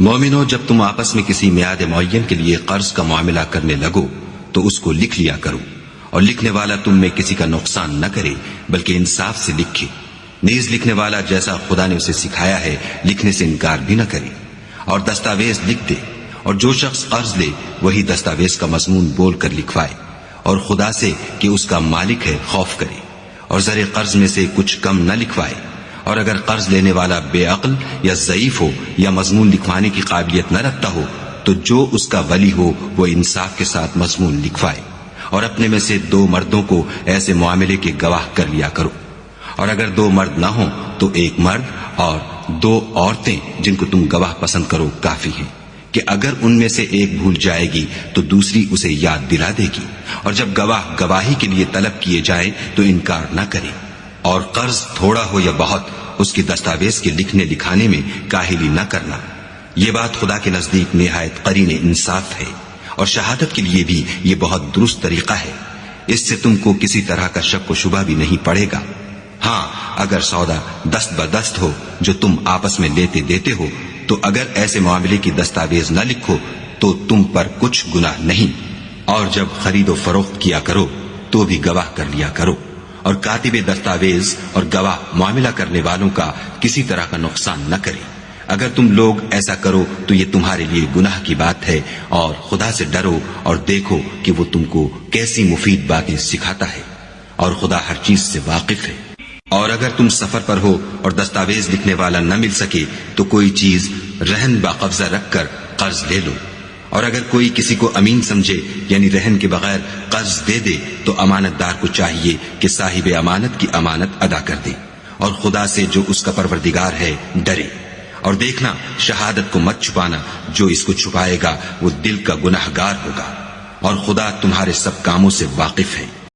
مومنو، جب تم آپس میں کسی میعاد معین کے لیے قرض کا معاملہ کرنے لگو تو اس کو لکھ لیا کرو، اور لکھنے والا تم میں کسی کا نقصان نہ کرے بلکہ انصاف سے لکھے۔ نیز لکھنے والا جیسا خدا نے اسے سکھایا ہے لکھنے سے انکار بھی نہ کرے، اور دستاویز لکھ دے، اور جو شخص قرض لے وہی دستاویز کا مضمون بول کر لکھوائے، اور خدا سے کہ اس کا مالک ہے خوف کرے، اور زر قرض میں سے کچھ کم نہ لکھوائے۔ اور اگر قرض لینے والا بے عقل یا ضعیف ہو یا مضمون لکھوانے کی قابلیت نہ رکھتا ہو تو جو اس کا ولی ہو وہ انصاف کے ساتھ مضمون لکھوائے، اور اپنے میں سے 2 مردوں کو ایسے معاملے کے گواہ کر لیا کرو، اور اگر 2 مرد نہ ہوں تو 1 مرد اور 2 عورتیں جن کو تم گواہ پسند کرو کافی ہیں، کہ اگر ان میں سے ایک بھول جائے گی تو دوسری اسے یاد دلا دے گی، اور جب گواہ گواہی کے لیے طلب کیے جائیں تو انکار نہ کرے۔ اور قرض تھوڑا ہو یا بہت اس کی دستاویز کے لکھنے لکھانے میں کاہلی نہ کرنا، یہ بات خدا کے نزدیک نہایت قرین انصاف ہے، اور شہادت کے لیے بھی یہ بہت درست طریقہ ہے، اس سے تم کو کسی طرح کا شک و شبہ بھی نہیں پڑے گا۔ ہاں، اگر سودا دست بدست ہو جو تم آپس میں لیتے دیتے ہو تو اگر ایسے معاملے کی دستاویز نہ لکھو تو تم پر کچھ گناہ نہیں، اور جب خرید و فروخت کیا کرو تو بھی گواہ کر لیا کرو، اور کاتب دستاویز اور گواہ معاملہ کرنے والوں کا کسی طرح کا نقصان نہ کرے۔ اگر تم لوگ ایسا کرو تو یہ تمہارے لیے گناہ کی بات ہے، اور خدا سے ڈرو اور دیکھو کہ وہ تم کو کیسی مفید باتیں سکھاتا ہے، اور خدا ہر چیز سے واقف ہے۔ اور اگر تم سفر پر ہو اور دستاویز لکھنے والا نہ مل سکے تو کوئی چیز رہن باقبضہ رکھ کر قرض لے لو، اور اگر کوئی کسی کو امین سمجھے یعنی رہن کے بغیر قرض دے دے تو امانت دار کو چاہیے کہ صاحب امانت کی امانت ادا کر دے، اور خدا سے جو اس کا پروردگار ہے ڈرے۔ اور دیکھنا، شہادت کو مت چھپانا، جو اس کو چھپائے گا وہ دل کا گناہگار ہوگا، اور خدا تمہارے سب کاموں سے واقف ہے۔